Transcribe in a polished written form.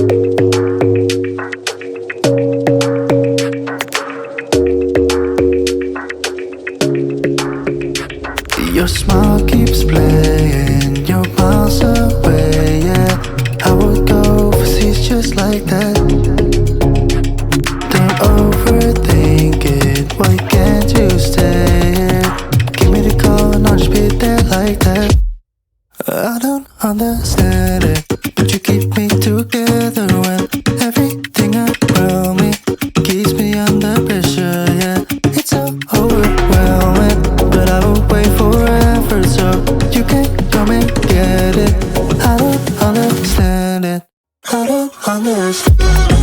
Your smile keeps playing, you're miles away, yeah. I would go overseas just like that. Don't overthink it, why can't you stay here? Give me the call and I'll just be there like that. I don't understand it, but you keep me together when everything around me keeps me under pressure, yeah. It's so overwhelming, but I will wait forever so you can come and get it. I don't understand it, I don't understand.